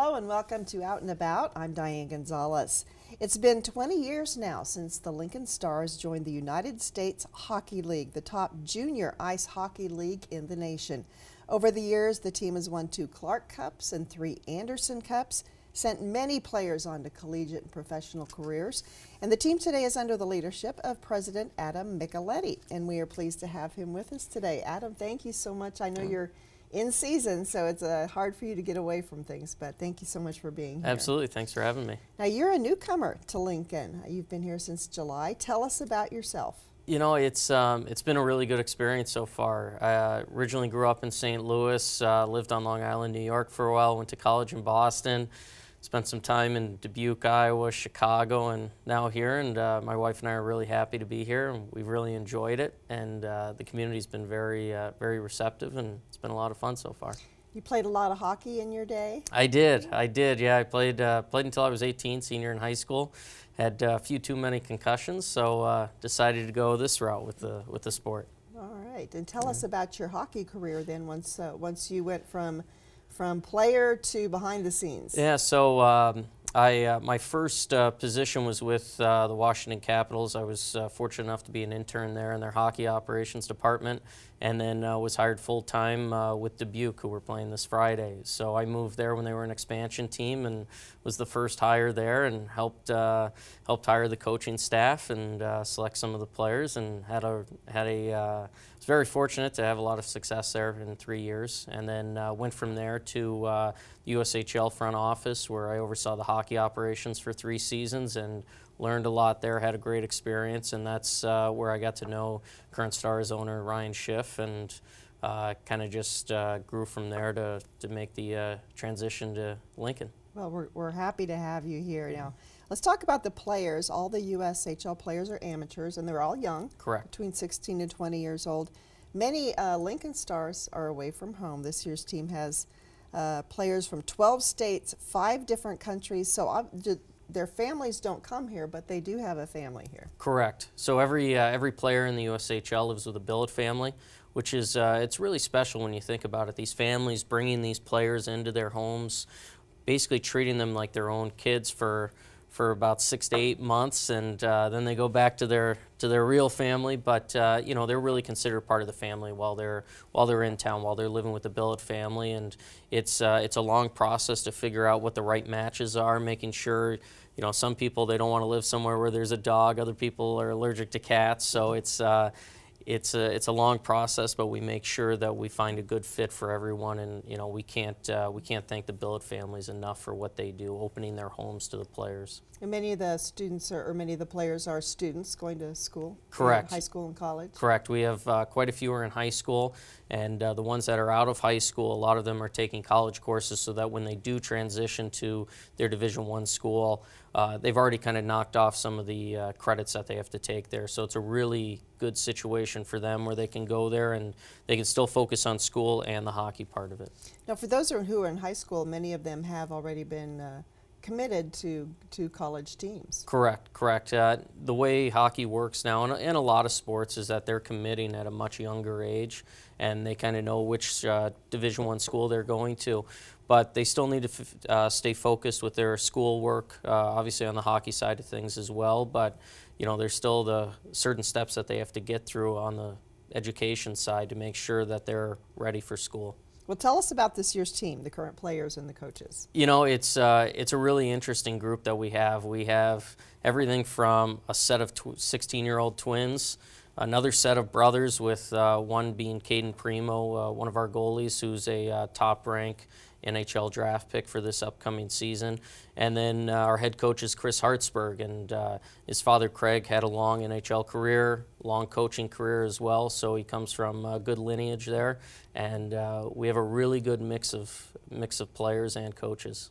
Hello and welcome to Out and About. I'm Diane Gonzalez. It's been 20 years now since the Lincoln Stars joined the United States Hockey League, the top junior ice hockey league in the nation. Over the years, the team has won 2 Clark Cups and 3 Anderson Cups, sent many players on to collegiate and professional careers. And the team today is under the leadership of President Adam Micheletti, and we are pleased to have him with us today. Adam, thank you so much. I know you're in season, so it's hard for you to get away from things, but thank you so much for being here. Absolutely. Thanks for having me. Now, you're a newcomer to Lincoln. You've been here since July. Tell us about yourself. You know, it's been a really good experience so far. I originally grew up in St. Louis, lived on Long Island, New York for a while, went to college in Boston, spent some time in Dubuque, Iowa, Chicago, and now here. And my wife and I are really happy to be here, and we've really enjoyed it. And the community's been very receptive, and it's been a lot of fun so far. You played a lot of hockey in your day? I did. Yeah, I played until I was 18, senior in high school. Had a few too many concussions, so decided to go this route with the sport. All right, and tell us about your hockey career then. Once you went from player to behind the scenes. Yeah, so my first position was with the Washington Capitals. I was fortunate enough to be an intern there in their hockey operations department, and then was hired full-time with Dubuque, who were playing this Friday. So I moved there when they were an expansion team and was the first hire there, and helped hire the coaching staff and select some of the players, and was very fortunate to have a lot of success there in 3 years, and then went from there to the USHL front office, where I oversaw the hockey operations for 3 seasons and learned a lot there, had a great experience, and that's where I got to know current Stars owner Ryan Schiff, and kind of just grew from there to make the transition to Lincoln. Well, we're happy to have you here. Now, let's talk about the players. All the USHL players are amateurs, and they're all young. Correct. Between 16 and 20 years old. Many Lincoln Stars are away from home. This year's team has players from 12 states, 5 different countries. So their families don't come here, but they do have a family here. Correct. So every player in the USHL lives with a billet family, which is it's really special when you think about it. These families bringing these players into their homes, basically treating them like their own kids for about 6 to 8 months, and then they go back to their real family. But you know, they're really considered part of the family while they're in town, while they're living with the billet family. And it's a long process to figure out what the right matches are, making sure, you know, some people, they don't want to live somewhere where there's a dog. Other people are allergic to cats. So it's a long process, but we make sure that we find a good fit for everyone. And you know, we can't thank the billet families enough for what they do, opening their homes to the players. And many of the students or many of the players are students going to school. Correct. High school and college. Correct. We have quite a few are in high school, and the ones that are out of high school, a lot of them are taking college courses, so that when they do transition to their Division I school, they've already kind of knocked off some of the credits that they have to take there. So it's a really good situation for them where they can go there and they can still focus on school and the hockey part of it. Now, for those who are in high school, many of them have already been committed to college teams. Correct. The way hockey works now, and a lot of sports, is that they're committing at a much younger age, and they kind of know which Division I school they're going to. But they still need to stay focused with their schoolwork, obviously on the hockey side of things as well. But you know, there's still the certain steps that they have to get through on the education side to make sure that they're ready for school. Well, tell us about this year's team, the current players and the coaches. You know, it's a really interesting group that we have. We have everything from a set of 16-year-old twins, another set of brothers, with one being Caden Primo, one of our goalies, who's a top-rank NHL draft pick for this upcoming season. And then our head coach is Chris Hartsburg, and his father Craig had a long NHL career, long coaching career as well, so he comes from a good lineage there. And we have a really good mix of players and coaches.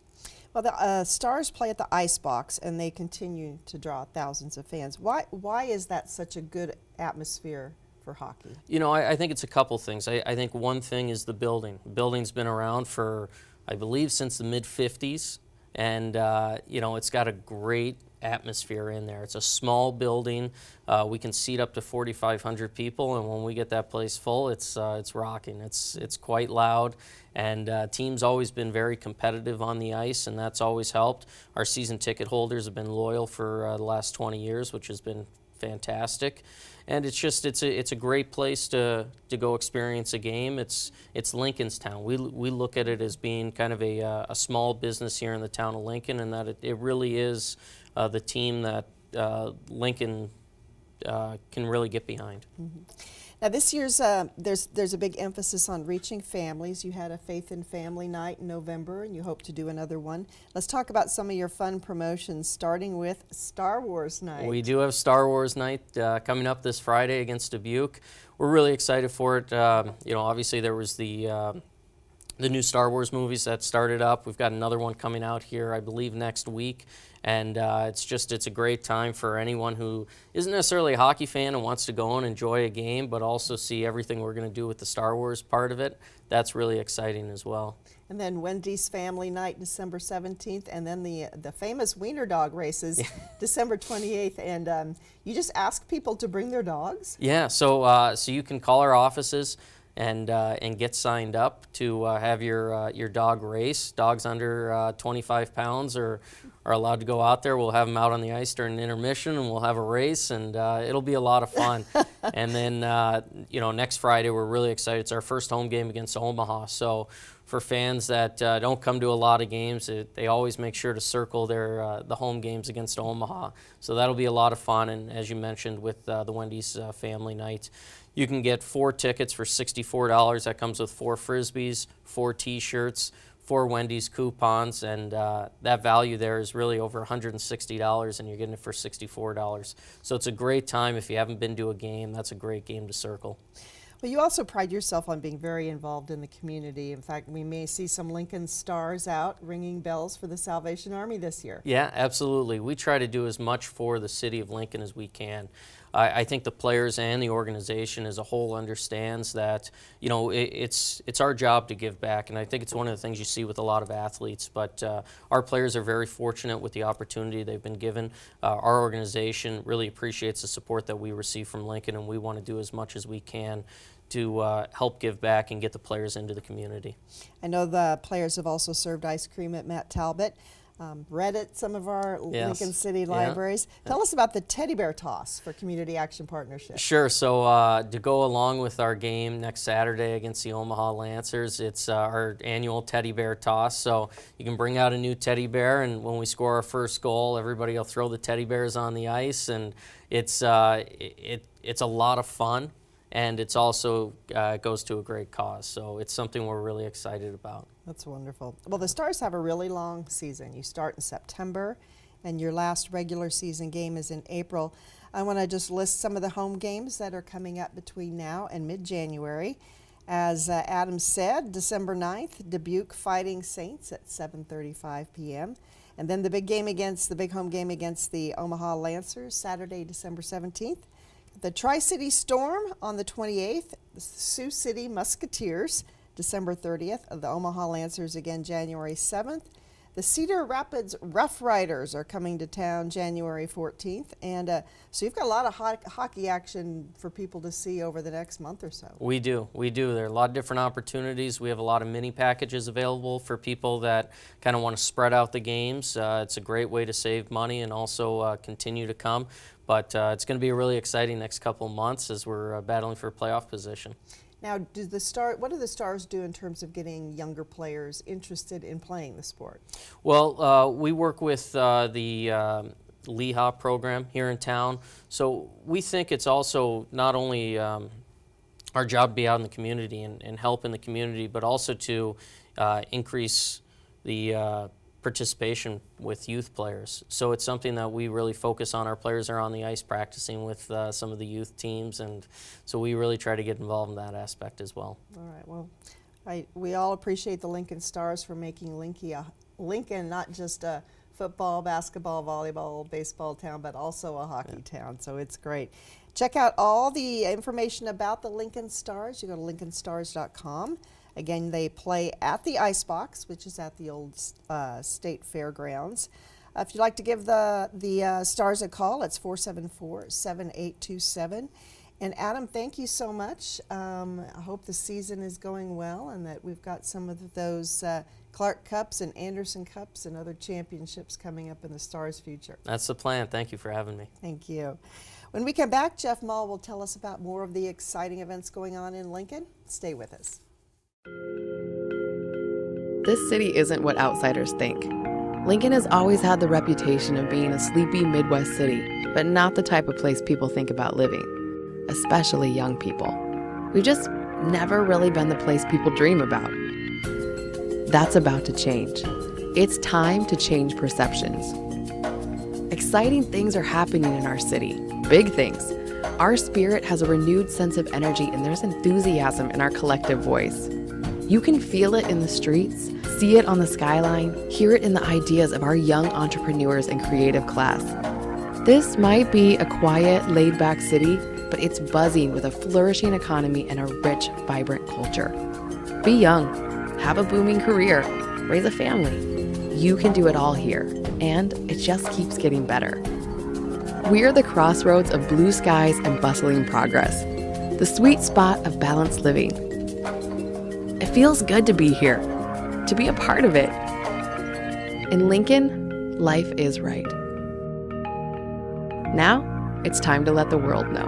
Well, the Stars play at the Icebox, and they continue to draw thousands of fans. Why is that such a good atmosphere for hockey? You know, I think it's a couple things. I think one thing is the building. The building's been around for, I believe, since the mid-'50s, and you know, it's got a great atmosphere in there. It's a small building. We can seat up to 4,500 people, and when we get that place full, it's rocking. It's quite loud, and teams always been very competitive on the ice, and that's always helped. Our season ticket holders have been loyal for the last 20 years, which has been fantastic. And it's a great place to go experience a game. It's Lincolnstown. We look at it as being kind of a small business here in the town of Lincoln, and that it really is the team that Lincoln can really get behind. Mm-hmm. Now this year's there's a big emphasis on reaching families. You had a Faith in Family night in November, and you hope to do another one. Let's talk about some of your fun promotions, starting with Star Wars night. We do have Star Wars night coming up this Friday against Dubuque. We're really excited for it. Obviously there was the new Star Wars movies that started up. We've got another one coming out here, I believe, next week. And it's a great time for anyone who isn't necessarily a hockey fan and wants to go and enjoy a game, but also see everything we're going to do with the Star Wars part of it. That's really exciting as well. And then Wendy's Family Night, December 17th, and then the famous Wiener Dog races, December 28th. And you just ask people to bring their dogs? Yeah, so you can call our offices and get signed up to have your dog race. Dogs under 25 pounds are allowed to go out there. We'll have them out on the ice during an intermission, and we'll have a race, and it'll be a lot of fun. And then, next Friday, we're really excited. It's our first home game against Omaha. So for fans that don't come to a lot of games, they always make sure to circle the home games against Omaha. So that'll be a lot of fun. And as you mentioned, with the Wendy's Family Night, you can get 4 tickets for $64. That comes with 4 Frisbees, 4 T-shirts, 4 Wendy's coupons, and that value there is really over $160, and you're getting it for $64. So it's a great time. If you haven't been to a game, that's a great game to circle. Well, you also pride yourself on being very involved in the community. In fact, we may see some Lincoln Stars out ringing bells for the Salvation Army this year. Yeah, absolutely. We try to do as much for the city of Lincoln as we can. I think the players and the organization as a whole understands that, it's our job to give back, and I think it's one of the things you see with a lot of athletes. But our players are very fortunate with the opportunity they've been given. Our organization really appreciates the support that we receive from Lincoln, and we want to do as much as we can to help give back and get the players into the community. I know the players have also served ice cream at Matt Talbot. Read at some of our Lincoln City libraries. Tell us about the Teddy Bear Toss for Community Action Partnership. Sure. So to go along with our game next Saturday against the Omaha Lancers, it's our annual Teddy Bear Toss. So you can bring out a new teddy bear, and when we score our first goal, everybody will throw the teddy bears on the ice, and it's a lot of fun. And it's also goes to a great cause. So it's something we're really excited about. That's wonderful. Well, the Stars have a really long season. You start in September, and your last regular season game is in April. I want to just list some of the home games that are coming up between now and mid-January. As Adam said, December 9th, Dubuque Fighting Saints at 7:35 p.m. And then the big home game against the Omaha Lancers, Saturday, December 17th. The Tri-City Storm on the 28th, the Sioux City Musketeers, December 30th, the Omaha Lancers again January 7th. The Cedar Rapids Rough Riders are coming to town January 14th. And so you've got a lot of hockey action for people to see over the next month or so. We do. There are a lot of different opportunities. We have a lot of mini packages available for people that kind of want to spread out the games. It's a great way to save money and also continue to come. But it's going to be a really exciting next couple of months as we're battling for a playoff position. Now, what do the Stars do in terms of getting younger players interested in playing the sport? Well, we work with the Lehigh program here in town. So we think it's also not only our job to be out in the community and help in the community, but also to increase the participation with youth players. So it's something that we really focus on. Our players are on the ice practicing with some of the youth teams, and so we really try to get involved in that aspect as well. All right, well, we all appreciate the Lincoln Stars for making Lincoln not just a football, basketball, volleyball, baseball town, but also a hockey town, so it's great. Check out all the information about the Lincoln Stars. You go to lincolnstars.com. Again, they play at the Icebox, which is at the old State Fairgrounds. If you'd like to give the Stars a call, it's 474-7827. And Adam, thank you so much. I hope the season is going well and that we've got some of those Clark Cups and Anderson Cups and other championships coming up in the Stars' future. That's the plan. Thank you for having me. Thank you. When we come back, Jeff Mull will tell us about more of the exciting events going on in Lincoln. Stay with us. This city isn't what outsiders think. Lincoln has always had the reputation of being a sleepy Midwest city, but not the type of place people think about living, especially young people. We've just never really been the place people dream about. That's about to change. It's time to change perceptions. Exciting things are happening in our city, big things. Our spirit has a renewed sense of energy and there's enthusiasm in our collective voice. You can feel it in the streets, see it on the skyline, hear it in the ideas of our young entrepreneurs and creative class. This might be a quiet, laid-back city, but it's buzzing with a flourishing economy and a rich, vibrant culture. Be young. Have a booming career, raise a family. You can do it all here, and it just keeps getting better. We're the crossroads of blue skies and bustling progress, the sweet spot of balanced living. It feels good to be here, to be a part of it. In Lincoln, life is right. Now, it's time to let the world know.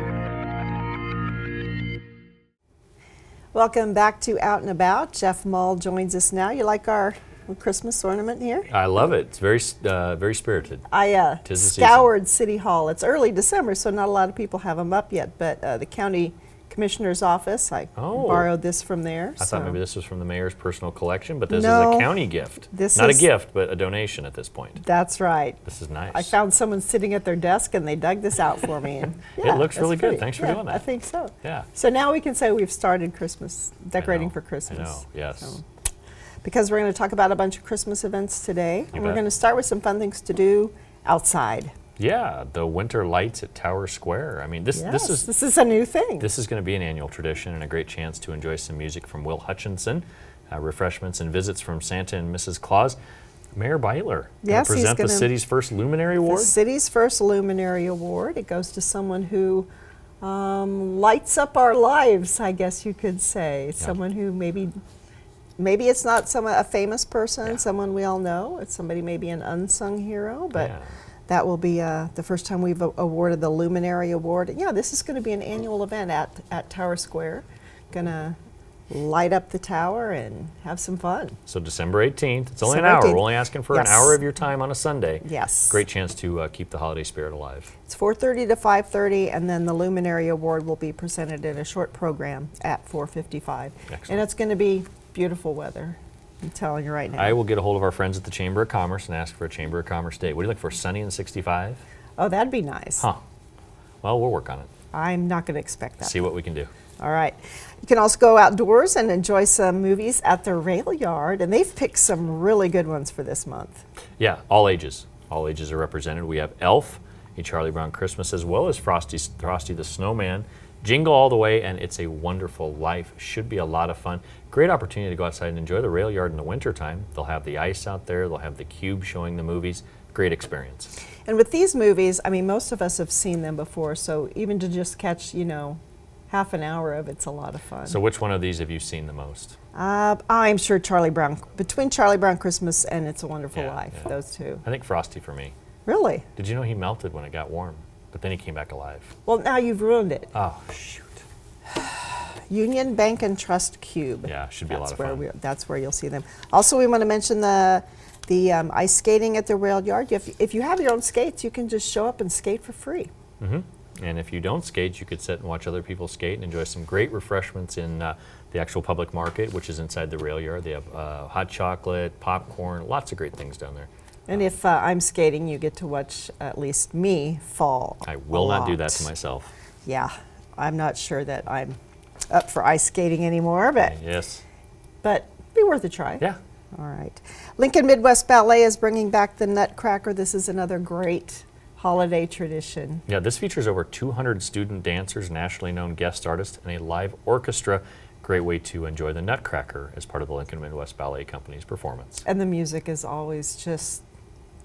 Welcome back to Out and About. Jeff Mull joins us now. You like our Christmas ornament here? I love it. It's very spirited. I 'Tis the season. scoured City Hall. It's early December, so not a lot of people have them up yet, but the county commissioner's office, I borrowed this from there. I thought maybe this was from the mayor's personal collection, but this No, is a county gift. this Not is- a gift, but a donation at this point. That's right. This is nice. I found someone sitting at their desk and they dug this out for me. And It looks it's really good. pretty. Thanks for Yeah, doing that. I think so. Yeah. So now we can say we've started Christmas, decorating know, for Christmas. I know, yes. So, because we're going to talk about a bunch of Christmas events today. And we're bet. going to start with some fun things to do outside. Yeah, the winter lights at Tower Square. I mean, this Yes, is this is a new thing. This is going to be an annual tradition and a great chance to enjoy some music from Will Hutchinson, refreshments and visits from Santa and Mrs. Claus. Mayor Beitler Yes, he's present the gonna- city's first Luminary the Award. city's first Luminary Award. It goes to someone who lights up our lives, I guess you could say. Someone who maybe it's not a famous person, someone we all know. It's somebody maybe an unsung hero, but Yeah. that will be the first time we've awarded the Luminary Award. Yeah, this is going to be an annual event at Tower Square. Going to light up the tower and have some fun. So December 18th, it's only an December hour. 18th. We're only asking for Yes. an hour of your time on a Sunday. Yes. Great chance to keep the holiday spirit alive. It's 4:30 to 5:30, and then the Luminary Award will be presented in a short program at 4:55. Excellent. And it's going to be beautiful weather. I'm telling you right now. I will get a hold of our friends at the Chamber of Commerce and ask for a Chamber of Commerce date. What do you look for, sunny and 65? Oh, that'd be nice. Huh. Well, we'll work on it. I'm not going to expect that. See what we can do. All right. You can also go outdoors and enjoy some movies at the Rail Yard, and they've picked some really good ones for this month. Yeah, all ages. All ages are represented. We have Elf, A Charlie Brown Christmas, as well as Frosty the Snowman, Jingle All the Way, and It's a Wonderful Life. Should be a lot of fun. Great opportunity to go outside and enjoy the Rail Yard in the wintertime. They'll have the ice out there. They'll have the cube showing the movies. Great experience. And with these movies, I mean, most of us have seen them before, so even to just catch, half an hour of it's a lot of fun. So which one of these have you seen the most? I'm sure between Charlie Brown Christmas and It's a Wonderful Yeah, Life, yeah. those two. I think Frosty for me. Really? Did you know he melted when it got warm? But then he came back alive. Well, now you've ruined it. Oh, shoot. Union Bank and Trust Cube. Yeah, should be a lot of fun. That's where you'll see them. Also, we want to mention the ice skating at the Rail Yard. If you have your own skates, you can just show up and skate for free. Mm-hmm. And if you don't skate, you could sit and watch other people skate and enjoy some great refreshments in the actual public market, which is inside the Rail Yard. They have hot chocolate, popcorn, lots of great things down there. And if I'm skating, you get to watch at least me fall. I will a not do lot. that to myself. Yeah, I'm not sure that I'm up for ice skating anymore, but Yes. be worth a try. Yeah. All right. Lincoln Midwest Ballet is bringing back the Nutcracker. This is another great holiday tradition. Yeah, this features over 200 student dancers, nationally known guest artists, and a live orchestra. Great way to enjoy the Nutcracker as part of the Lincoln Midwest Ballet Company's performance. And the music is always just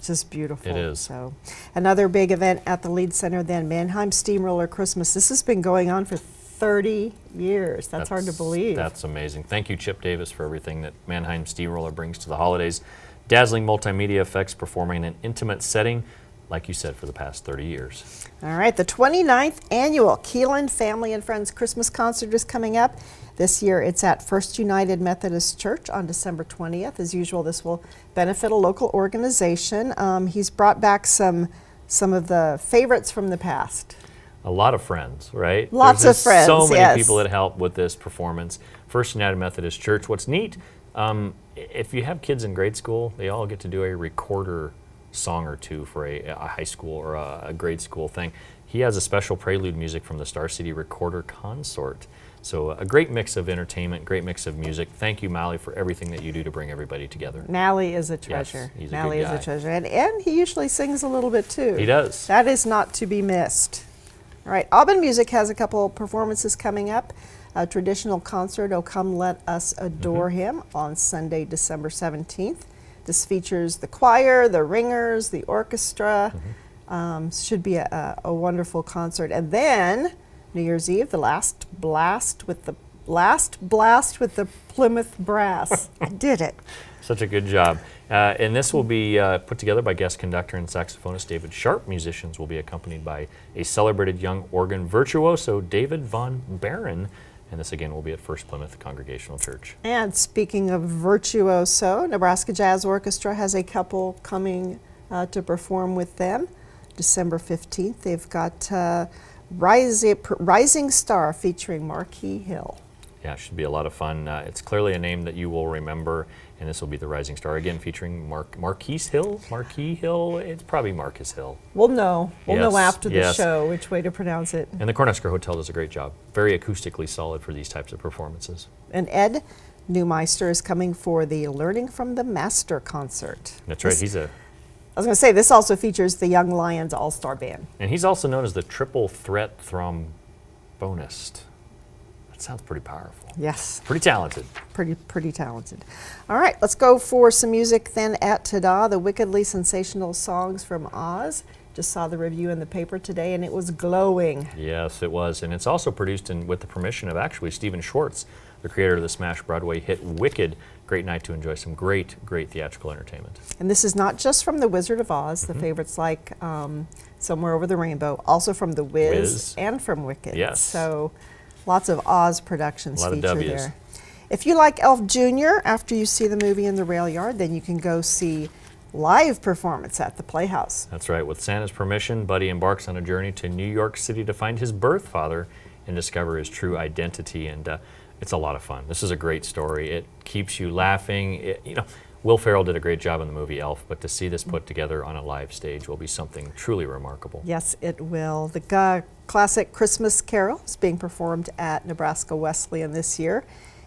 Just beautiful. It is. So, another big event at the Lead Center then, Mannheim Steamroller Christmas. This has been going on for 30 years. That's hard to believe. That's amazing. Thank you, Chip Davis, for everything that Mannheim Steamroller brings to the holidays. Dazzling multimedia effects performing in an intimate setting, like you said, for the past 30 years. All right, the 29th annual Keelan Family and Friends Christmas Concert is coming up. This year it's at First United Methodist Church on December 20th. As usual, this will benefit a local organization. He's brought back some of the favorites from the past. A lot of friends, right? Lots There's of friends, so many yes. people that help with this performance. First United Methodist Church. What's neat, if you have kids in grade school, they all get to do a recorder song or two for a high school or a grade school thing. He has a special prelude music from the Star City Recorder Consort. So a great mix of entertainment, great mix of music. Thank you, Mally, for everything that you do to bring everybody together. Mally is a treasure. Yes, he's a Mally good is guy. a treasure. And he usually sings a little bit too. He does. That is not to be missed. All right, Auburn Music has a couple performances coming up. A traditional concert, "Oh Come Let Us Adore Him," on Sunday, December 17th. This features the choir, the ringers, the orchestra. Should be a wonderful concert. And then New Year's Eve, the last blast with the Plymouth Brass. I did it. Such a good job. And this will be put together by guest conductor and saxophonist David Sharp. Musicians will be accompanied by a celebrated young organ virtuoso, David Von Barron. And this again will be at First Plymouth Congregational Church. And speaking of virtuoso, Nebraska Jazz Orchestra has a couple coming to perform with them. December 15th, they've got Rising Star featuring Marquis Hill. Yeah, it should be a lot of fun. It's clearly a name that you will remember, and this will be the Rising Star again, featuring Marquis Hill. It's probably Marcus Hill. We'll know. We'll know Yes, after the yes. show which way to pronounce it. And the Cornhusker Hotel does a great job. Very acoustically solid for these types of performances. And Ed Neumeister is coming for the Learning from the Master concert. That's right. I was going to say, this also features the Young Lions All-Star Band. He's also known as the triple threat trombonist. That sounds pretty powerful. Yes, Pretty talented. pretty talented. All right, let's go for some music then at Tada, the wickedly sensational songs from Oz. Just saw the review in the paper today, and it was glowing. Yes, it was. And it's also produced with the permission of actually Stephen Schwartz, the creator of the smash Broadway hit Wicked. Great night to enjoy some great theatrical entertainment. And this is not just from The Wizard of Oz, the favorites like Somewhere Over the Rainbow, also from The Wiz. And from Wicked. Yes. So lots of Oz productions A lot of featured W's. there. If you like Elf Jr., after you see the movie in the rail yard, then you can go see live performance at the Playhouse. That's right. With Santa's permission, Buddy embarks on a journey to New York City to find his birth father and discover his true identity. And it's a lot of fun. This is a great story. It keeps you laughing. Will Ferrell did a great job in the movie Elf, but to see this put together on a live stage will be something truly remarkable. Yes, it will. The classic Christmas Carol is being performed at Nebraska Wesleyan this year,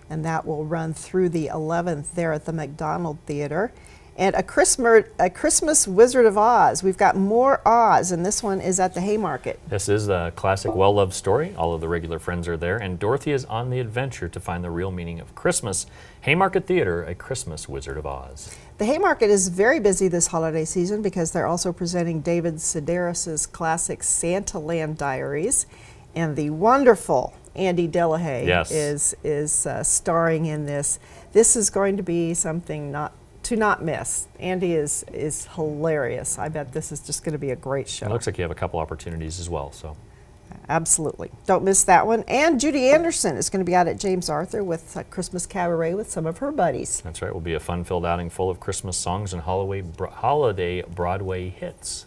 and that will run through the 11th there at the McDonald Theater. And a Christmas Wizard of Oz. We've got more Oz, and this one is at the Haymarket. This is a classic, well-loved story. All of the regular friends are there, and Dorothy is on the adventure to find the real meaning of Christmas. Haymarket Theater, A Christmas Wizard of Oz. The Haymarket is very busy this holiday season because they're also presenting David Sedaris' classic Santaland Diaries, and the wonderful Andy Delahaye Yes. is starring in this. This is going to be something to not miss. Andy is hilarious. I bet this is just going to be a great show. It looks like you have a couple opportunities as well. So Absolutely. Don't miss that one. And Judy Anderson is going to be out at James Arthur with a Christmas Cabaret with some of her buddies. that's right. It will be a fun-filled outing full of Christmas songs and holiday Broadway hits.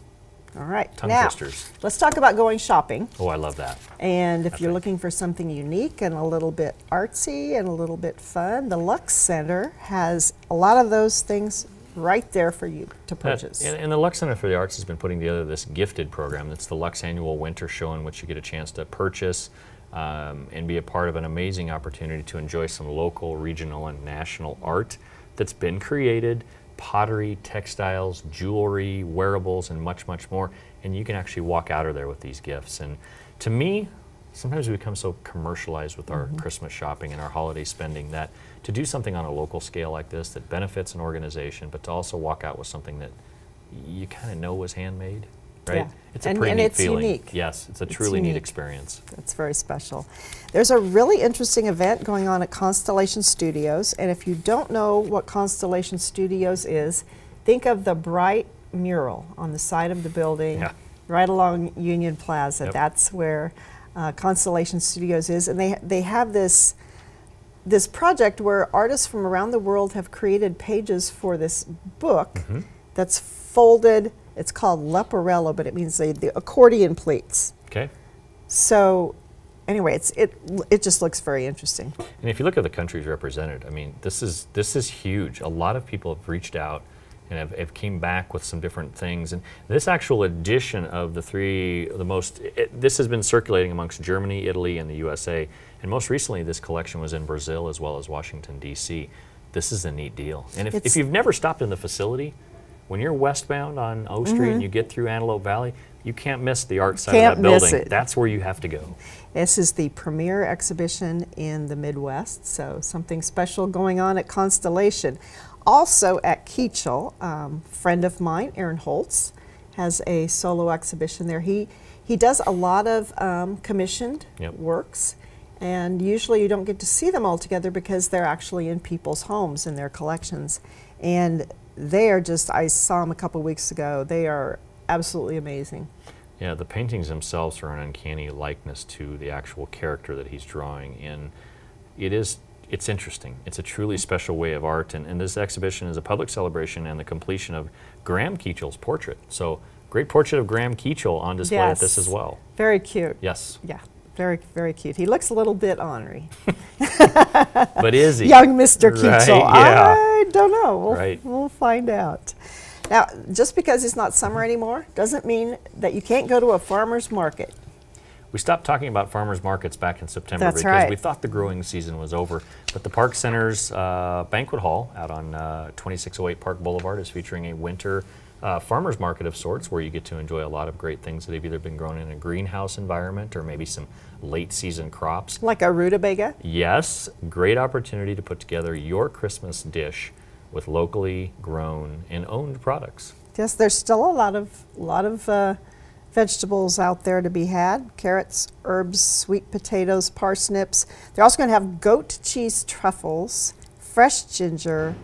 All right. Tongue now, twisters. let's talk about going shopping. Oh, I love that. And if That's you're right. looking for something unique and a little bit artsy and a little bit fun, the Lux Center has a lot of those things right there for you to purchase. And the Lux Center for the Arts has been putting together this gifted program. That's the Lux Annual Winter Show, in which you get a chance to purchase and be a part of an amazing opportunity to enjoy some local, regional, and national art that's been created. Pottery, textiles, jewelry, wearables, and much, much more. And you can actually walk out of there with these gifts. And to me, sometimes we become so commercialized with our Christmas shopping and our holiday spending that to do something on a local scale like this that benefits an organization, but to also walk out with something that you kind of know was handmade, right? Yeah. It's a And- pretty and neat it's feeling. unique. Yes, it's a truly neat unique. experience. It's very special. There's a really interesting event going on at Constellation Studios, and if you don't know what Constellation Studios is, think of the bright mural on the side of the building, Yeah. right along Union Plaza. Yep. That's where Constellation Studios is, and they have this project where artists from around the world have created pages for this book that's folded. It's called Leporello, but it means the accordion pleats. Okay. So, anyway, it just looks very interesting. And if you look at the countries represented, I mean, this is huge. A lot of people have reached out and have came back with some different things. And this actual edition of this has been circulating amongst Germany, Italy, and the USA. And most recently, this collection was in Brazil as well as Washington, D.C. This is a neat deal. And if you've never stopped in the facility, when you're westbound on O Street and you get through Antelope Valley, you can't miss the art side of that Can't miss building. it. That's where you have to go. This is the premier exhibition in the Midwest, so something special going on at Constellation. Also at Keachel, friend of mine, Aaron Holtz, has a solo exhibition there. He does a lot of commissioned Yep. works, and usually you don't get to see them all together because they're actually in people's homes in their collections. And they are just, I saw them a couple weeks ago, they are absolutely amazing. Yeah, the paintings themselves are an uncanny likeness to the actual character that he's drawing, and it's interesting. It's a truly special way of art, and this exhibition is a public celebration and the completion of Graham Keachel's portrait. So, great portrait of Graham Keachel on display at this as well. Very cute. Yes. Yeah, very, very cute. He looks a little bit ornery. But is he? Young Mr. Right, Keachel. yeah. I don't know. Right. We'll find out. Now, just because it's not summer anymore doesn't mean that you can't go to a farmer's market. We stopped talking about farmers markets back in September That's because right. we thought the growing season was over. But the Park Center's banquet hall out on 2608 Park Boulevard is featuring a winter farmers market of sorts where you get to enjoy a lot of great things that have either been grown in a greenhouse environment or maybe some late season crops. Like a rutabaga. Yes, great opportunity to put together your Christmas dish with locally grown and owned products. Yes, there's still a lot of vegetables out there to be had. Carrots, herbs, sweet potatoes, parsnips. They're also going to have goat cheese truffles, fresh ginger,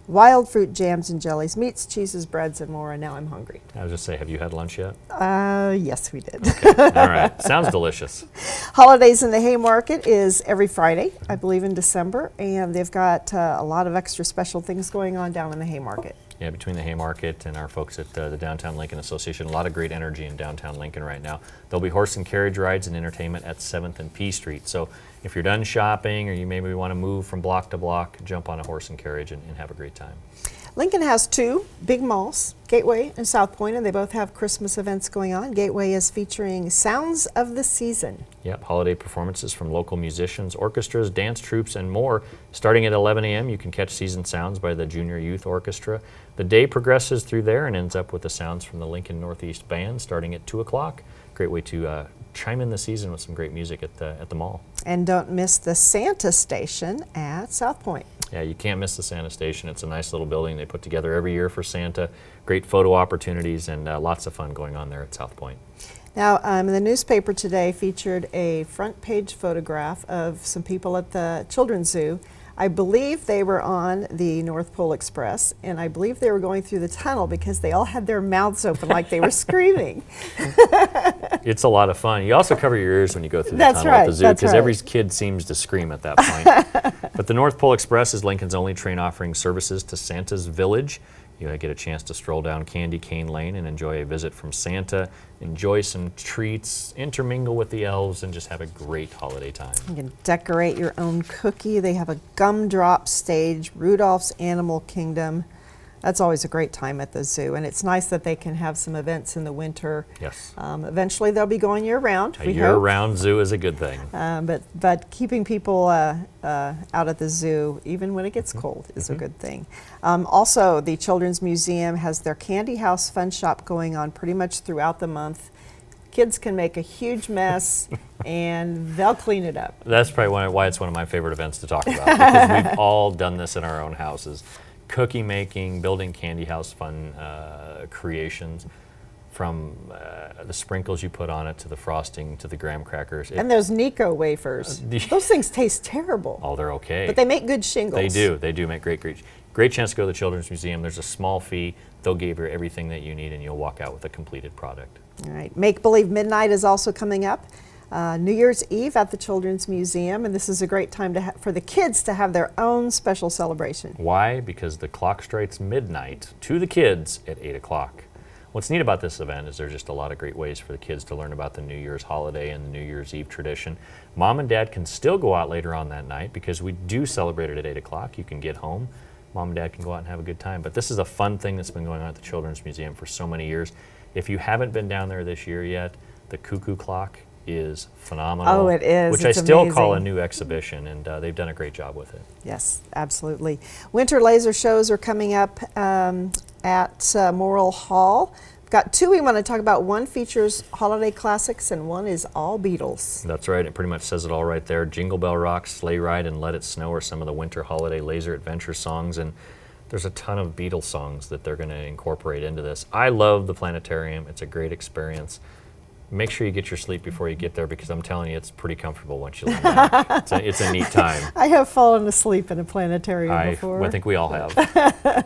wild fruit jams and jellies, meats, cheeses, breads, and more. And now I'm hungry. I was just say, have you had lunch yet? Yes, we did. All right, sounds delicious. Holidays in the Haymarket is every Friday, I believe in December, and they've got a lot of extra special things going on down in the Haymarket. Yeah, between the Haymarket and our folks at the Downtown Lincoln Association, a lot of great energy in downtown Lincoln right now. There'll be horse and carriage rides and entertainment at 7th and P Street. So if you're done shopping or you maybe want to move from block to block, jump on a horse and carriage and have a great time. Lincoln has two big malls, Gateway and South Point, and they both have Christmas events going on. Gateway is featuring Sounds of the Season. Yep, holiday performances from local musicians, orchestras, dance troupes, and more. Starting at 11 a.m., you can catch Season Sounds by the Junior Youth Orchestra. The day progresses through there and ends up with the sounds from the Lincoln Northeast Band starting at 2 o'clock. Great way to chime in the season with some great music at the mall. And don't miss the Santa Station at South Point. Yeah, you can't miss the Santa Station. It's a nice little building they put together every year for Santa. Great photo opportunities and lots of fun going on there at South Point. Now, the newspaper today featured a front page photograph of some people at the Children's Zoo. I believe they were on the North Pole Express, and I believe they were going through the tunnel because they all had their mouths open like they were screaming. It's a lot of fun. You also cover your ears when you go through the That's tunnel at right, the zoo that's because right. every kid seems to scream at that point. But the North Pole Express is Lincoln's only train offering services to Santa's Village. You get a chance to stroll down Candy Cane Lane and enjoy a visit from Santa, enjoy some treats, intermingle with the elves, and just have a great holiday time. You can decorate your own cookie. They have a gumdrop stage, Rudolph's Animal Kingdom. That's always a great time at the zoo, and it's nice that they can have some events in the winter. Yes. Eventually, they'll be going year-round. A we hope. year-round zoo is a good thing. But keeping people out at the zoo, even when it gets cold, is a good thing. Also, the Children's Museum has their Candy House Fun Shop going on pretty much throughout the month. Kids can make a huge mess, and they'll clean it up. That's probably why it's one of my favorite events to talk about because we've all done this in our own houses. cookie making, building candy house fun creations, from the sprinkles you put on it to the frosting to the graham crackers. And those Nico wafers. Those things taste terrible. Oh, they're okay. But they make good shingles. They do. They do make great chance to go to the Children's Museum. There's a small fee. They'll give you everything that you need, and you'll walk out with a completed product. All right. Make Believe Midnight is also coming up. New Year's Eve at the Children's Museum, and this is a great time for the kids to have their own special celebration. Why? Because the clock strikes midnight to the kids at 8 o'clock. What's neat about this event is there's just a lot of great ways for the kids to learn about the New Year's holiday and the New Year's Eve tradition. Mom and Dad can still go out later on that night because we do celebrate it at 8 o'clock. You can get home. Mom and Dad can go out and have a good time. But this is a fun thing that's been going on at the Children's Museum for so many years. If you haven't been down there this year yet, the cuckoo clock is phenomenal. Oh, it is. Which It's I still call a amazing. new exhibition, and they've done a great job with it. Yes, absolutely. Winter laser shows are coming up at Morrill Hall. We've got two we want to talk about. One features holiday classics and one is all Beatles. That's right. It pretty much says it all right there. Jingle Bell Rock, Sleigh Ride, and Let It Snow are some of the winter holiday laser adventure songs, and there's a ton of Beatles songs that they're going to incorporate into this. I love the planetarium. It's a great experience. Make sure you get your sleep before you get there, because I'm telling you, it's pretty comfortable once you land back. It's a neat time. I have fallen asleep in a planetarium before. I think we all have.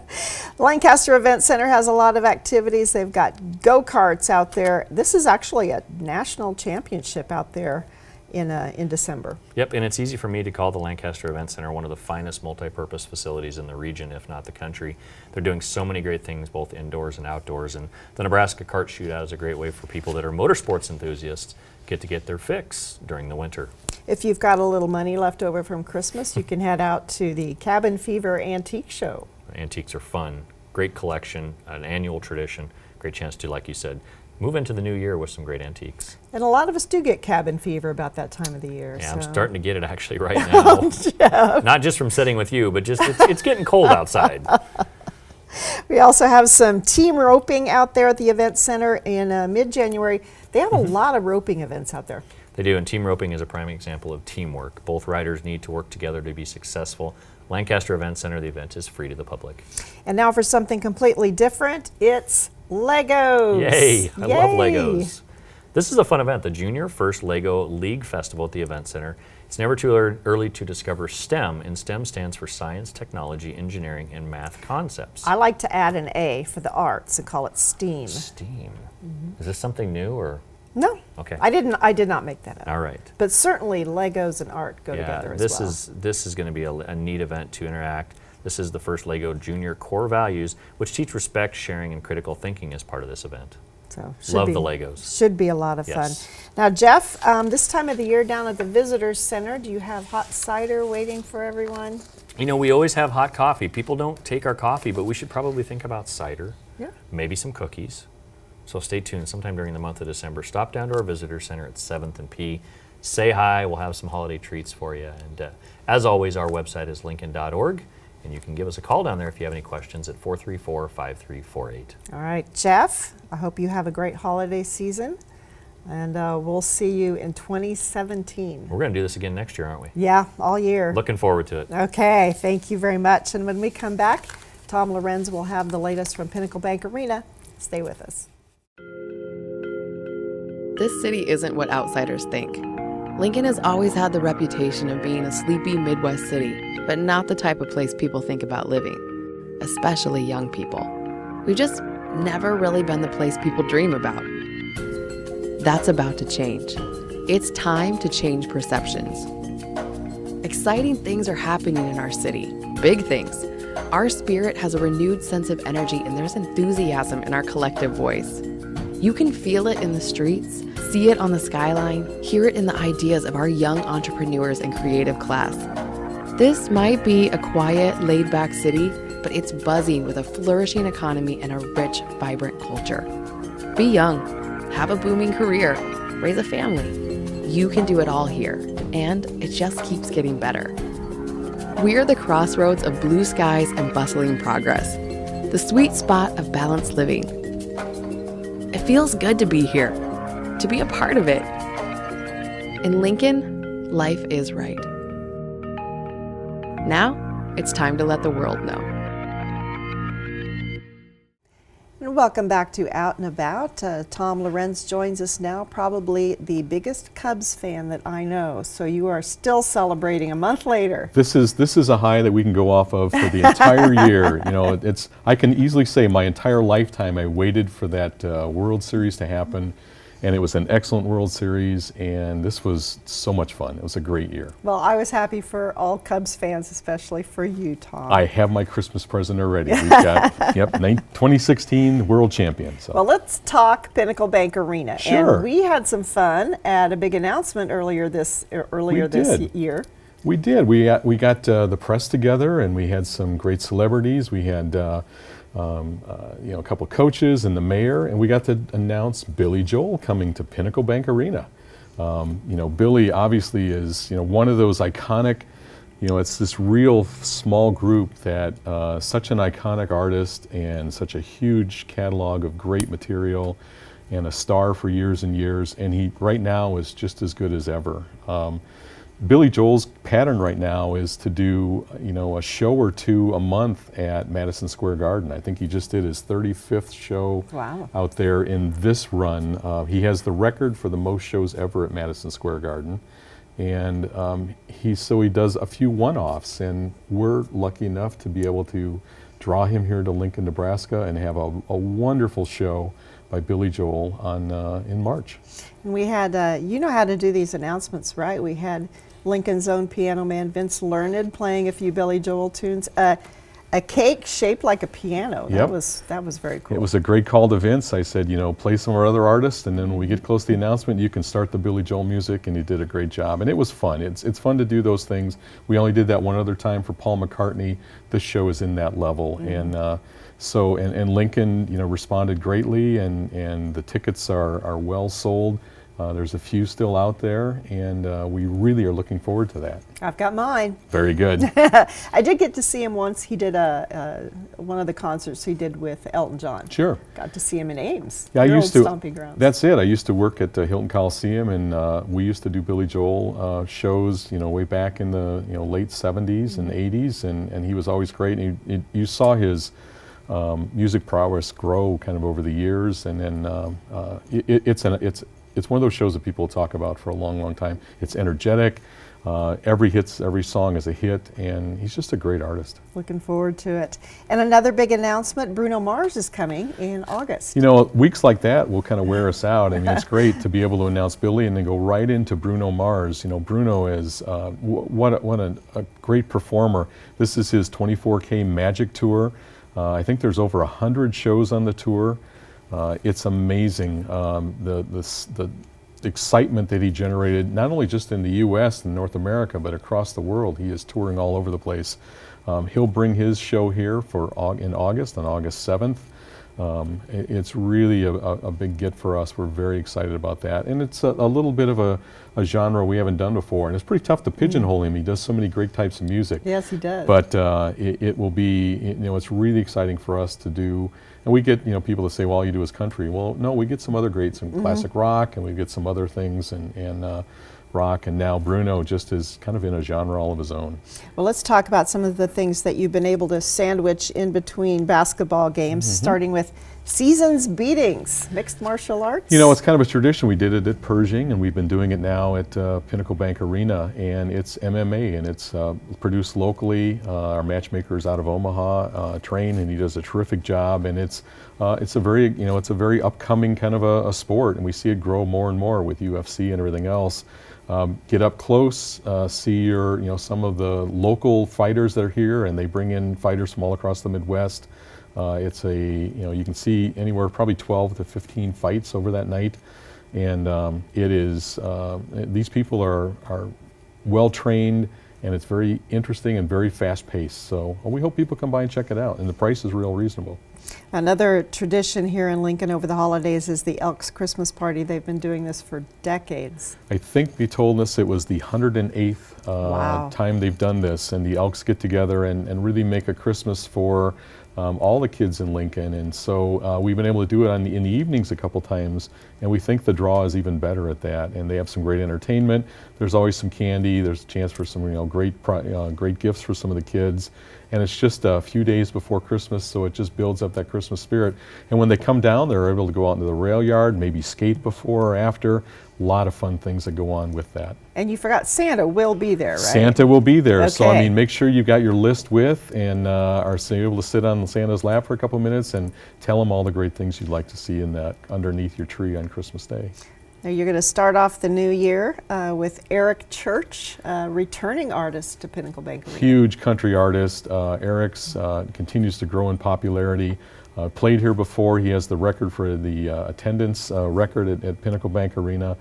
Lancaster Event Center has a lot of activities. They've got go-karts out there. This is actually a national championship out there in December. Yep, and it's easy for me to call the Lancaster Event Center one of the finest multi-purpose facilities in the region, if not the country. They're doing so many great things, both indoors and outdoors, and the Nebraska Kart Shootout is a great way for people that are motorsports enthusiasts get their fix during the winter. If you've got a little money left over from Christmas, you can head out to the Cabin Fever Antique Show. Antiques are fun, great collection, an annual tradition, great chance to, like you said, move into the new year with some great antiques. And a lot of us do get cabin fever about that time of the year. Yeah, so. I'm starting to get it actually right now. Not just from sitting with you, but just it's getting cold outside. We also have some team roping out there at the event center in mid-January. They have a lot of roping events out there. They do, and team roping is a prime example of teamwork. Both riders need to work together to be successful. Lancaster Event Center, the event is free to the public. And now for something completely different, it's Legos. Yay! I love Yay. Legos. This is a fun event, the Junior First Lego League Festival at the Event Center. It's never too early to discover STEM, and STEM stands for Science, Technology, Engineering, and Math Concepts. I like to add an A for the arts and call it STEAM. STEAM. Is this something new, or? No, Okay. I did not make that up. All right. But certainly Legos and art go together as well. This is going to be a neat event to interact. This is the first Lego Junior Core Values, which teach respect, sharing, and critical thinking as part of this event. So Love the Legos. Should be a lot of Yes. fun. Now, Jeff, this time of the year down at the Visitors Center, do you have hot cider waiting for everyone? You know, we always have hot coffee. People don't take our coffee, but we should probably think about cider. Yeah. Maybe some cookies. So stay tuned. Sometime during the month of December, stop down to our Visitor Center at 7th and P. Say hi. We'll have some holiday treats for you. And as always, our website is lincoln.org. And you can give us a call down there if you have any questions at 434-5348. All right, Jeff, I hope you have a great holiday season. And we'll see you in 2017. We're going to do this again next year, aren't we? Yeah, all year. Looking forward to it. Okay, thank you very much. And when we come back, Tom Lorenz will have the latest from Pinnacle Bank Arena. Stay with us. This city isn't what outsiders think. Lincoln has always had the reputation of being a sleepy Midwest city, but not the type of place people think about living, especially young people. We've just never really been the place people dream about. That's about to change. It's time to change perceptions. Exciting things are happening in our city, big things. Our spirit has a renewed sense of energy, and there's enthusiasm in our collective voice. You can feel it in the streets, see it on the skyline, hear it in the ideas of our young entrepreneurs and creative class. This might be a quiet, laid-back city, but it's buzzing with a flourishing economy and a rich, vibrant culture. Be young, have a booming career, raise a family. You can do it all here, and it just keeps getting better. We're the crossroads of blue skies and bustling progress, the sweet spot of balanced living. It feels good to be here, to be a part of it. In Lincoln, life is right. Now, it's time to let the world know. welcome back to Out and About. Tom Lorenz joins us now, probably the biggest Cubs fan that I know. So you are still celebrating a month later. This is a high that we can go off of for the entire year. You know, I can easily say my entire lifetime I waited for that World Series to happen, and it was an excellent World Series, and this was so much fun. It was a great year. Well, I was happy for all Cubs fans, especially for you, Tom. I have my Christmas present already. We've got 2016 World Champion. So. Well, let's talk Pinnacle Bank Arena. Sure. And we had some fun at a big announcement earlier this did. year. We did. We got the press together, and we had some great celebrities. We had a couple coaches and the mayor, and we got to announce Billy Joel coming to Pinnacle Bank Arena. Billy obviously is one of those iconic. It's this real small group that such an iconic artist and such a huge catalog of great material, and a star for years and years. And he right now is just as good as ever. Billy Joel's pattern right now is to do, a show or two a month at Madison Square Garden. I think he just did his 35th show out there in this run. He has the record for the most shows ever at Madison Square Garden. And he does a few one-offs, and we're lucky enough to be able to draw him here to Lincoln, Nebraska, and have a wonderful show by Billy Joel in March. And we had, you know how to do these announcements, right? We had Lincoln's own piano man, Vince Learned, playing a few Billy Joel tunes. A cake shaped like a piano. Yep. That was very cool. It was a great call to Vince. I said, play some of our other artists, and then when we get close to the announcement, you can start the Billy Joel music, and he did a great job. And it was fun. It's fun to do those things. We only did that one other time for Paul McCartney. This show is in that level. Mm-hmm. And Lincoln, responded greatly, and the tickets are well sold. There's a few still out there, and we really are looking forward to that. I've got mine. Very good. I did get to see him once. He did one of the concerts he did with Elton John. Sure. Got to see him in Ames. Yeah, your old stomping grounds. That's it. I used to work at Hilton Coliseum, and we used to do Billy Joel shows, way back in the late 70s and 80s, and he was always great. And you saw his music prowess grow kind of over the years, and then it's one of those shows that people talk about for a long, long time. It's energetic. Every song is a hit, and he's just a great artist. Looking forward to it. And another big announcement, Bruno Mars is coming in August. Weeks like that will kind of wear us out. I mean, it's great to be able to announce Billy and then go right into Bruno Mars. Bruno is what a great performer. This is his 24K Magic Tour. I think there's over 100 shows on the tour. It's amazing the excitement that he generated, not only just in the U.S. and North America, but across the world. He is touring all over the place. He'll bring his show here in August, on August 7th. It's really a big get for us. We're very excited about that. And it's a little bit of a genre we haven't done before. And it's pretty tough to pigeonhole him. He does so many great types of music. Yes, he does. But it will be, it's really exciting for us to do. And we get, people to say, well, all you do is country. Well, no, we get some other some classic rock, and we get some other things, and rock, and now Bruno just is kind of in a genre all of his own. Well, let's talk about some of the things that you've been able to sandwich in between basketball games, starting with Seasons Beatings, mixed martial arts. It's kind of a tradition. We did it at Pershing, and we've been doing it now at Pinnacle Bank Arena, and it's MMA, and it's produced locally. Our matchmaker is out of Omaha, trained, and he does a terrific job, and it's a very upcoming kind of a sport, and we see it grow more and more with UFC and everything else. Get up close, see some of the local fighters that are here, and they bring in fighters from all across the Midwest. You can see anywhere probably 12 to 15 fights over that night, and it is these people are well trained, and it's very interesting and very fast paced. So we hope people come by and check it out, and the price is real reasonable. Another tradition here in Lincoln over the holidays is the Elks Christmas Party. They've been doing this for decades. I think they told us it was the 108th time they've done this, and the Elks get together and really make a Christmas for all the kids in Lincoln. And so we've been able to do it in the evenings a couple times, and we think the draw is even better at that. And they have some great entertainment. There's always some candy. There's a chance for some great gifts for some of the kids. and it's just a few days before Christmas, so it just builds up that Christmas spirit. And when they come down, they're able to go out into the rail yard, maybe skate before or after. A lot of fun things that go on with that. And you forgot Santa will be there, right? Santa will be there, so I Okay. mean, make sure you've got your list with and are able to sit on Santa's lap for a couple minutes and tell him all the great things you'd like to see in that underneath your tree on Christmas Day. Now you're going to start off the new year with Eric Church, returning artist to Pinnacle Bank Arena. Huge country artist. Eric's continues to grow in popularity. Played here before. He has the record for the attendance record at Pinnacle Bank Arena.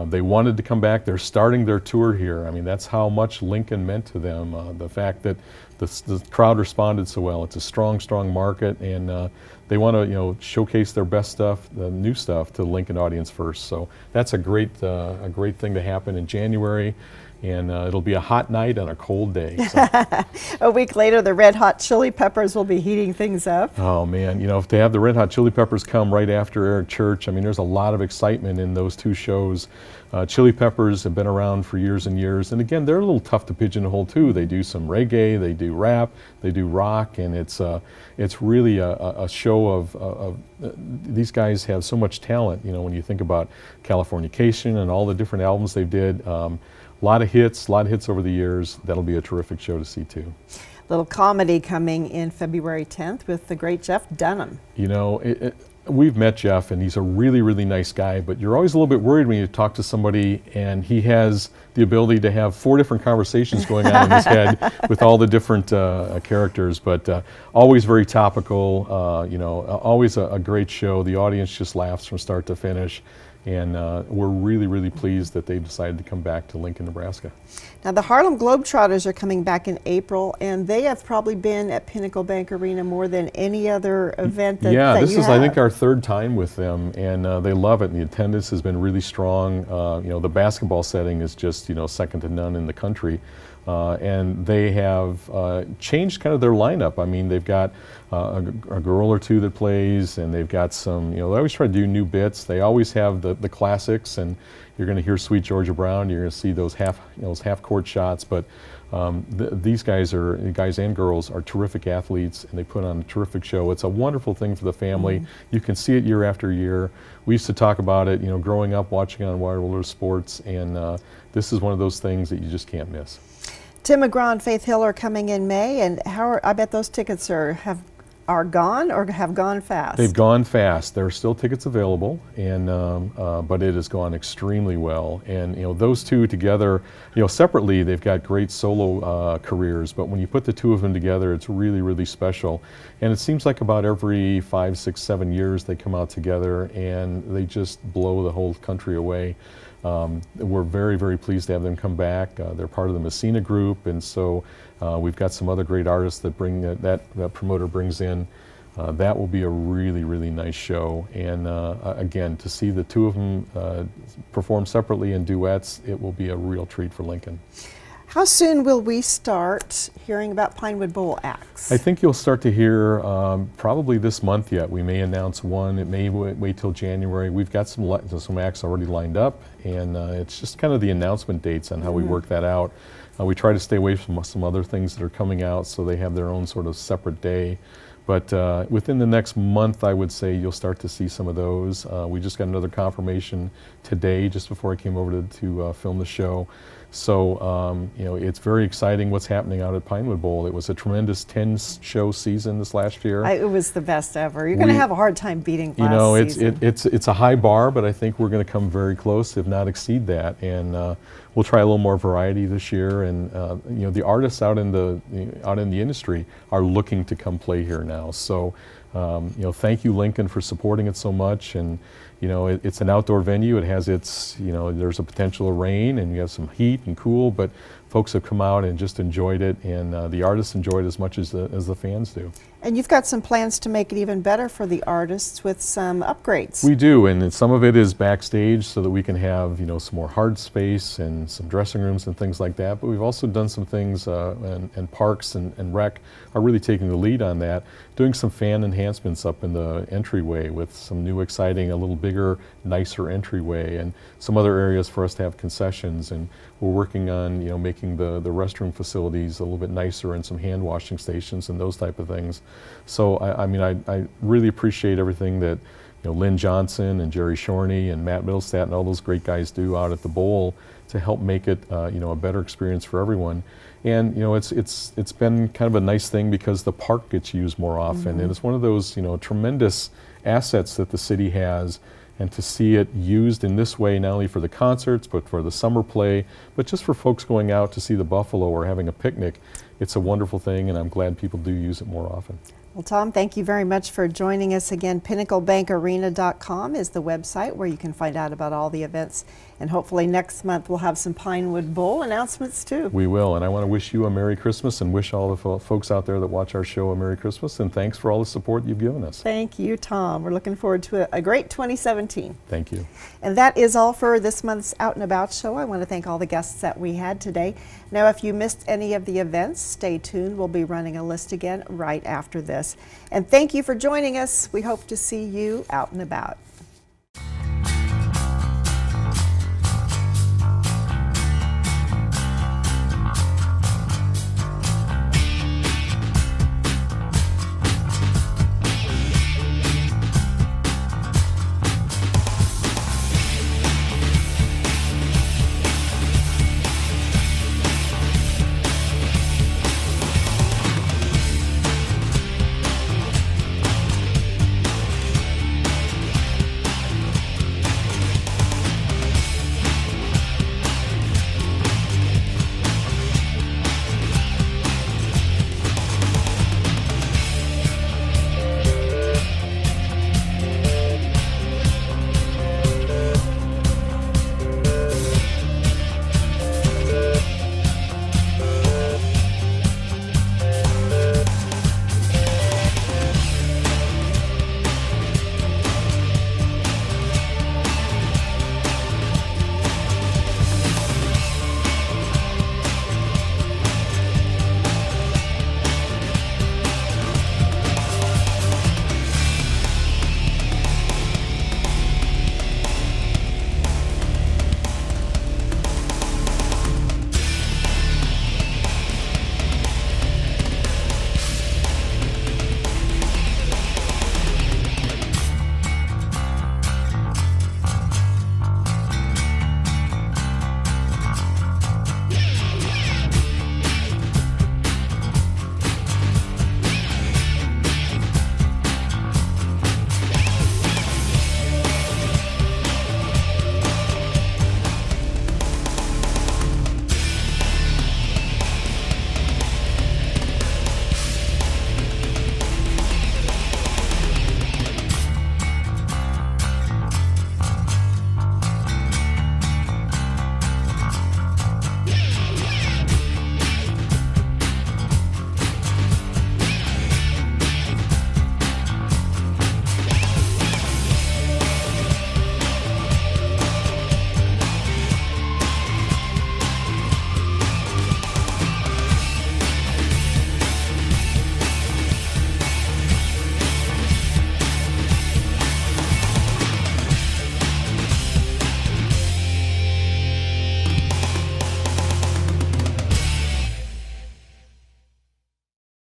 They wanted to come back. They're starting their tour here. I mean, that's how much Lincoln meant to them. The fact that the crowd responded so well. It's a strong, strong market, and they want to, showcase their best stuff, the new stuff, to the Lincoln audience first. So that's a great thing to happen in January. And it'll be a hot night on a cold day. So. A week later, the Red Hot Chili Peppers will be heating things up. Oh man, if they have the Red Hot Chili Peppers come right after Eric Church, I mean, there's a lot of excitement in those two shows. Chili Peppers have been around for years and years, and again, they're a little tough to pigeonhole too. They do some reggae, they do rap, they do rock, and it's really a show of these guys have so much talent. When you think about Californication and all the different albums they did. A lot of hits over the years. That'll be a terrific show to see too. Little comedy coming in February 10th with the great Jeff Dunham. We've met Jeff, and he's a really, really nice guy, but you're always a little bit worried when you talk to somebody and he has the ability to have 4 different conversations going on in his head with all the different characters, but always very topical, always a great show. The audience just laughs from start to finish. And we're really, really pleased that they decided to come back to Lincoln, Nebraska. Now the Harlem Globetrotters are coming back in April, and they have probably been at Pinnacle Bank Arena more than any other event that this you is, have. I think, our 3rd time with them, and they love it. And the attendance has been really strong. The basketball setting is just, second to none in the country. And they have changed kind of their lineup. I mean, they've got a girl or two that plays, and they've got some, they always try to do new bits. They always have the classics, and you're going to hear Sweet Georgia Brown. You're going to see those half-court shots. But these guys and girls are terrific athletes, and they put on a terrific show. It's a wonderful thing for the family. Mm-hmm. You can see it year after year. We used to talk about it, growing up watching on Wild World of Sports, and this is one of those things that you just can't miss. Tim McGraw and Faith Hill are coming in May, and I bet those tickets are gone or have gone fast. They've gone fast. There are still tickets available, and but it has gone extremely well. And those two together, separately, they've got great solo careers. But when you put the two of them together, it's really, really special. And it seems like about every 5, 6, 7 years they come out together, and they just blow the whole country away. We're very, very pleased to have them come back. They're part of the Messina group, and so we've got some other great artists that that promoter brings in. That will be a really, really nice show. And again, to see the two of them perform separately in duets, it will be a real treat for Lincoln. How soon will we start hearing about Pinewood Bowl acts? I think you'll start to hear probably this month yet. We may announce one. It may wait till January. We've got some acts already lined up, and it's just kind of the announcement dates on how we work that out. We try to stay away from some other things that are coming out, so they have their own sort of separate day. But within the next month, I would say you'll start to see some of those. We just got another confirmation today, just before I came over to film the show. So, it's very exciting what's happening out at Pinewood Bowl. It was a tremendous 10-show season this last year. It was the best ever. You're going to have a hard time beating last season. It's a high bar, but I think we're going to come very close, if not exceed that. And we'll try a little more variety this year. And the artists out in the industry are looking to come play here now. So, thank you, Lincoln, for supporting it so much. And it's an outdoor venue. It has its, there's a potential of rain, and you have some heat and cool, but folks have come out and just enjoyed it, and the artists enjoy it as much as the fans do. And you've got some plans to make it even better for the artists with some upgrades. We do, and some of it is backstage so that we can have, some more hard space and some dressing rooms and things like that. But we've also done some things, and Parks and Rec are really taking the lead on that, doing some fan enhancements up in the entryway with some new exciting, a little bigger, nicer entryway, and some other areas for us to have concessions. And We're working on, making the restroom facilities a little bit nicer and some hand washing stations and those type of things. So I really appreciate everything that Lynn Johnson and Jerry Shorney and Matt Middlestat and all those great guys do out at the Bowl to help make it a better experience for everyone. And it's been kind of a nice thing because the park gets used more often, and it's one of those tremendous assets that the city has. And to see it used in this way, not only for the concerts, but for the summer play, but just for folks going out to see the buffalo or having a picnic, it's a wonderful thing, and I'm glad people do use it more often. Well, Tom, thank you very much for joining us again. PinnacleBankArena.com is the website where you can find out about all the events. And hopefully next month we'll have some Pinewood Bowl announcements too. We will, and I want to wish you a Merry Christmas and wish all the folks out there that watch our show a Merry Christmas, and thanks for all the support you've given us. Thank you, Tom. We're looking forward to a great 2017. Thank you. And that is all for this month's Out and About show. I want to thank all the guests that we had today. Now, if you missed any of the events, stay tuned. We'll be running a list again right after this. And thank you for joining us. We hope to see you out and about.